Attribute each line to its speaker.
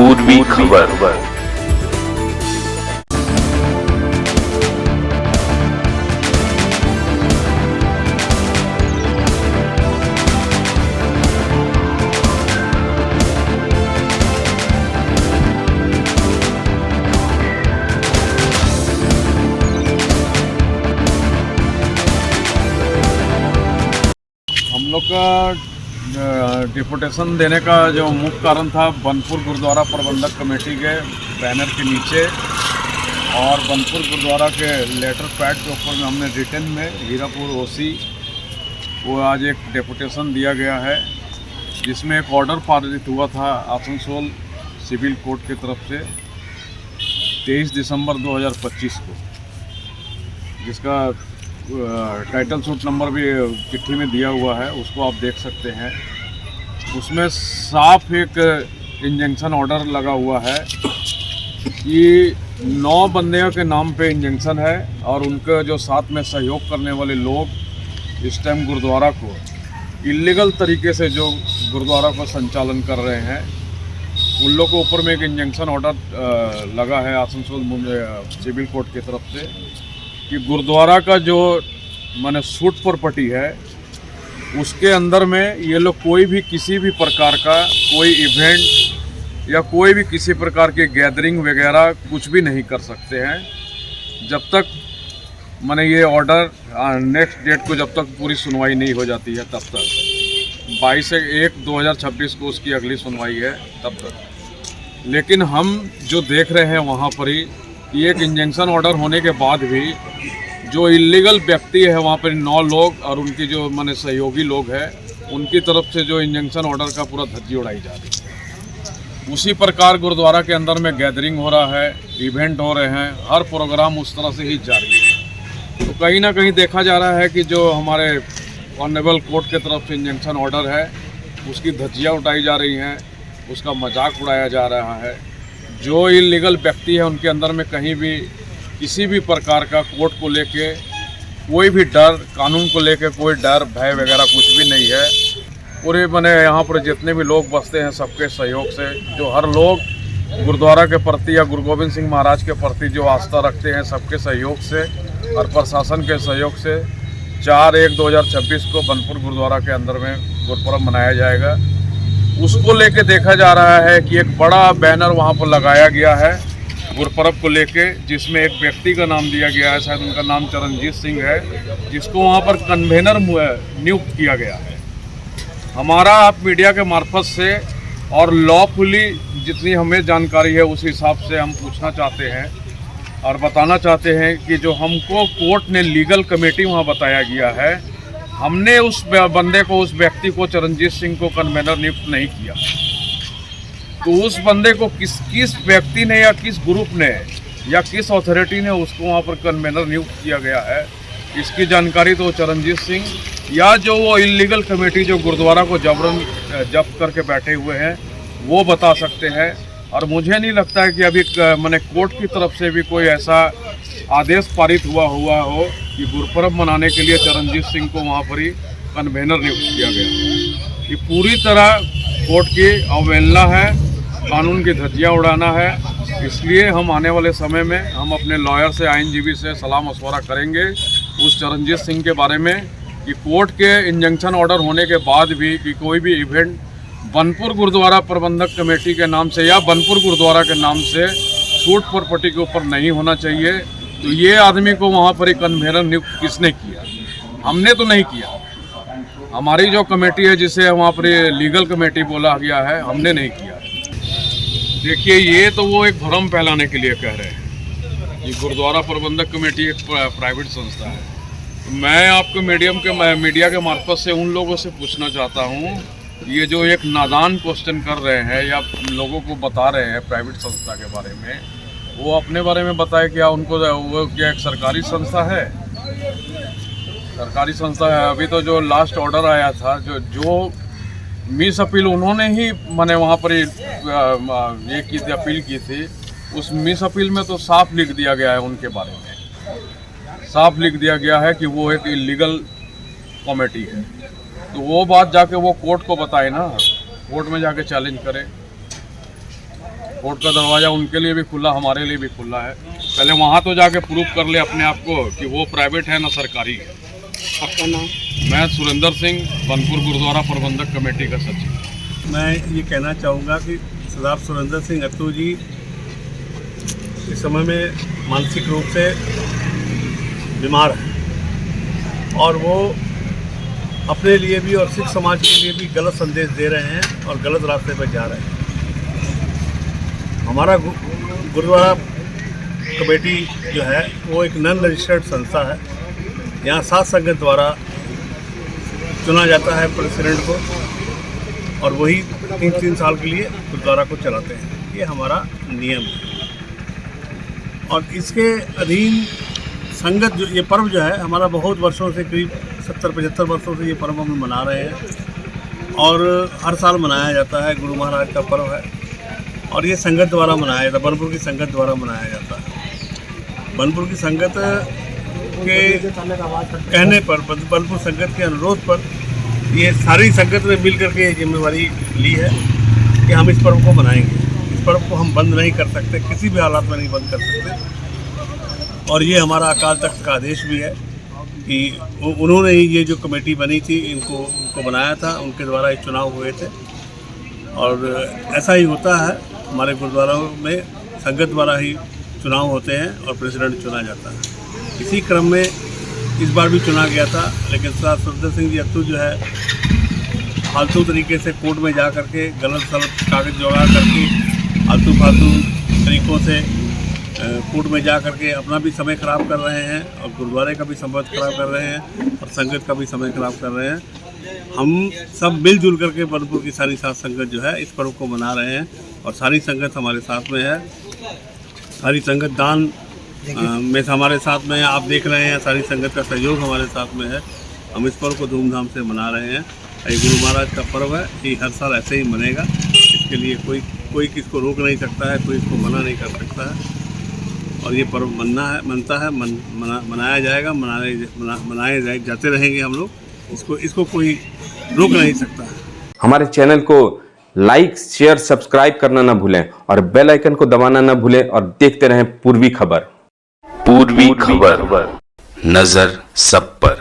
Speaker 1: पूर्वी खबर।
Speaker 2: हम लोग का डिपुटेशन देने का जो मुख्य कारण था, बनपुर गुरुद्वारा प्रबंधक कमेटी के बैनर के नीचे और बनपुर गुरुद्वारा के लेटर पैड के ऊपर में हमने रिटर्न में हीरापुर ओसी वो आज एक डिपुटेशन दिया गया है, जिसमें एक ऑर्डर पारित हुआ था आसनसोल सिविल कोर्ट की तरफ से 23 दिसंबर 2025 को, जिसका टाइटल सूट नंबर भी चिट्ठी में दिया हुआ है, उसको आप देख सकते हैं। उसमें साफ एक इंजंक्शन ऑर्डर लगा हुआ है कि 9 बंदियों के नाम पे इंजंक्शन है और उनके जो साथ में सहयोग करने वाले लोग इस टाइम गुरुद्वारा को इलीगल तरीके से जो गुरुद्वारा को संचालन कर रहे हैं, उन लोगों के ऊपर में एक इंजंक्शन ऑर्डर लगा है आसनसोल सिविल कोर्ट की तरफ से कि गुरुद्वारा का जो माने सूट प्रॉपर्टी है उसके अंदर में ये लोग कोई भी किसी भी प्रकार का कोई इवेंट या कोई भी किसी प्रकार की गैदरिंग वगैरह कुछ भी नहीं कर सकते हैं, जब तक माने ये ऑर्डर नेक्स्ट डेट को जब तक पूरी सुनवाई नहीं हो जाती है तब तक 22/1/2026 को उसकी अगली सुनवाई है तब तक। लेकिन हम जो देख रहे हैं वहाँ पर ही कि एक इंजंक्शन ऑर्डर होने के बाद भी जो इलीगल व्यक्ति है वहाँ पर 9 लोग और उनके जो माने सहयोगी लोग हैं, उनकी तरफ से जो इंजंक्शन ऑर्डर का पूरा धज्जी उड़ाई जा रही है। उसी प्रकार गुरुद्वारा के अंदर में गैदरिंग हो रहा है, इवेंट हो रहे हैं, हर प्रोग्राम उस तरह से ही जारी है। तो कहीं ना कहीं देखा जा रहा है कि जो हमारे ऑनरेबल कोर्ट की तरफ से इंजंक्शन ऑर्डर है उसकी धज्जियाँ उठाई जा रही हैं, उसका मजाक उड़ाया जा रहा है। जो इलीगल व्यक्ति है उनके अंदर में कहीं भी किसी भी प्रकार का कोर्ट को लेके कोई भी डर, कानून को लेके कोई डर भय वगैरह कुछ भी नहीं है। पूरे बने यहाँ पर जितने भी लोग बसते हैं सबके सहयोग से, जो हर लोग गुरुद्वारा के प्रति या गुरु गोविंद सिंह महाराज के प्रति जो आस्था रखते हैं, सबके सहयोग से और प्रशासन के सहयोग से 4/1/2026 को बनपुर गुरुद्वारा के अंदर में गुरुपर्व मनाया जाएगा। उसको लेके देखा जा रहा है कि एक बड़ा बैनर वहाँ पर लगाया गया है गुरुपर्व को लेके, जिसमें एक व्यक्ति का नाम दिया गया है, शायद उनका नाम चरणजीत सिंह है, जिसको वहाँ पर कन्वेनर नियुक्त किया गया है। हमारा आप मीडिया के मार्फत से और लॉफुली जितनी हमें जानकारी है उस हिसाब से हम पूछना चाहते हैं और बताना चाहते हैं कि जो हमको कोर्ट ने लीगल कमेटी वहाँ बताया गया है, हमने उस बंदे को, उस व्यक्ति को, चरणजीत सिंह को कन्वेनर नियुक्त नहीं किया। तो उस बंदे को किस व्यक्ति ने या किस ग्रुप ने या किस अथॉरिटी ने उसको वहाँ पर कन्वेनर नियुक्त किया गया है, इसकी जानकारी तो चरणजीत सिंह या जो वो इलीगल कमेटी जो गुरुद्वारा को जबरन जब्त करके बैठे हुए हैं वो बता सकते हैं। और मुझे नहीं लगता है कि अभी मैंने कोर्ट की तरफ से भी कोई ऐसा आदेश पारित हुआ हो कि गुरुपर्व मनाने के लिए चरणजीत सिंह को वहाँ पर ही कन्वेनर नियुक्त किया गया। ये पूरी तरह कोर्ट की अवहेलना है, कानून की धज्जियाँ उड़ाना है। इसलिए हम आने वाले समय में हम अपने लॉयर से, आईनजीबी से सलाह मशवरा करेंगे उस चरणजीत सिंह के बारे में कि कोर्ट के इंजंक्शन ऑर्डर होने के बाद भी कि कोई भी इवेंट बनपुर गुरुद्वारा प्रबंधक कमेटी के नाम से या बनपुर गुरुद्वारा के नाम से सूट प्रॉपर्टी के ऊपर नहीं होना चाहिए। तो ये आदमी को वहाँ पर ही कन्वेनर नियुक्त किसने किया? हमने तो नहीं किया। हमारी जो कमेटी है जिसे वहाँ पर लीगल कमेटी बोला गया है, हमने नहीं किया। देखिए, ये तो वो एक भ्रम फैलाने के लिए कह रहे हैं कि गुरुद्वारा प्रबंधक कमेटी एक प्राइवेट संस्था है। तो मैं आपको मीडिया के मार्फत से उन लोगों से पूछना चाहता हूँ, ये जो एक नादान क्वेश्चन कर रहे हैं या लोगों को बता रहे हैं प्राइवेट संस्था के बारे में, वो अपने बारे में बताए। क्या उनको वो क्या एक सरकारी संस्था है? सरकारी संस्था है। अभी तो जो लास्ट ऑर्डर आया था, जो मिस अपील उन्होंने ही मैंने वहाँ पर ये की थी, अपील की थी, उस मिस अपील में तो साफ लिख दिया गया है उनके बारे में, साफ लिख दिया गया है कि वो एक इलीगल कमेटी है। तो वो बात जाके वो कोर्ट को बताए ना, कोर्ट में जाके चैलेंज करे। कोर्ट का दरवाज़ा उनके लिए भी खुला, हमारे लिए भी खुला है। पहले वहाँ तो जाके प्रूव कर ले अपने आप को कि वो प्राइवेट है ना सरकारी है।
Speaker 1: आपका नाम?
Speaker 2: मैं सुरेंद्र सिंह, बनपुर गुरुद्वारा प्रबंधक कमेटी का सचिव।
Speaker 3: मैं ये कहना चाहूँगा कि सरदार सुरेंद्र सिंह अत्तू जी इस समय में मानसिक रूप से बीमार हैं और वो अपने लिए भी और सिख समाज के लिए भी गलत संदेश दे रहे हैं और गलत रास्ते पर जा रहे हैं। हमारा गुरुद्वारा कमेटी जो है वो एक नॉन रजिस्टर्ड संस्था है। यहाँ साध संगत द्वारा चुना जाता है प्रेसिडेंट को और वही 3 साल के लिए गुरुद्वारा को चलाते हैं। ये हमारा नियम है और इसके अधीन संगत जो ये पर्व जो है हमारा बहुत वर्षों से, करीब 70-75 वर्षों से ये पर्व हम मना रहे हैं और हर साल मनाया जाता है। गुरु महाराज का पर्व है और ये संगत द्वारा मनाया जाता है, बनपुर की संगत द्वारा मनाया जाता है। बनपुर की संगत के कहने पर, बनपुर संगत के अनुरोध पर ये सारी संगत ने मिल करके ये जिम्मेवारी ली है कि हम इस पर्व को मनाएंगे। इस पर्व को हम बंद नहीं कर सकते, किसी भी हालात में नहीं बंद कर सकते और ये हमारा अकाल तख्त का आदेश भी है कि उन्होंने ही ये जो कमेटी बनी थी उनको बनाया था, उनके द्वारा ये चुनाव हुए थे और ऐसा ही होता है। हमारे गुरुद्वारों में संगत द्वारा ही चुनाव होते हैं और प्रेसिडेंट चुना जाता है। इसी क्रम में इस बार भी चुना गया था, लेकिन सरदार सुरेंद्र सिंह जी अत्तू जो है फालतू तरीके से कोर्ट में जा करके गलत कागज जुगा करके फालतू तरीक़ों से कोर्ट में जा करके अपना भी समय ख़राब कर रहे हैं और गुरुद्वारे का भी समय ख़राब कर रहे हैं और संगत का भी समय ख़राब कर रहे हैं। हम सब मिलजुल करके बनपुर की सारी साथ संगत जो है इस पर्व को मना रहे हैं और सारी संगत हमारे साथ में है। सारी संगत दान में हमारे साथ में है। आप देख रहे हैं सारी संगत का सहयोग हमारे साथ में है। हम इस पर्व को धूमधाम से मना रहे हैं। ये गुरु महाराज का पर्व है, ये हर साल ऐसे ही मनेगा। इसके लिए कोई किसको रोक नहीं सकता है, कोई इसको मना नहीं कर सकता है और ये पर्व मनाया जाएगा, मनाए जाते रहेंगे हम लोग। इसको कोई रोक नहीं सकता है।
Speaker 4: हमारे चैनल को लाइक, शेयर, सब्सक्राइब करना ना भूलें और बेल आइकन को दबाना ना भूलें और देखते रहें पूर्वी खबर।
Speaker 5: पूर्वी खबर, नजर सब पर।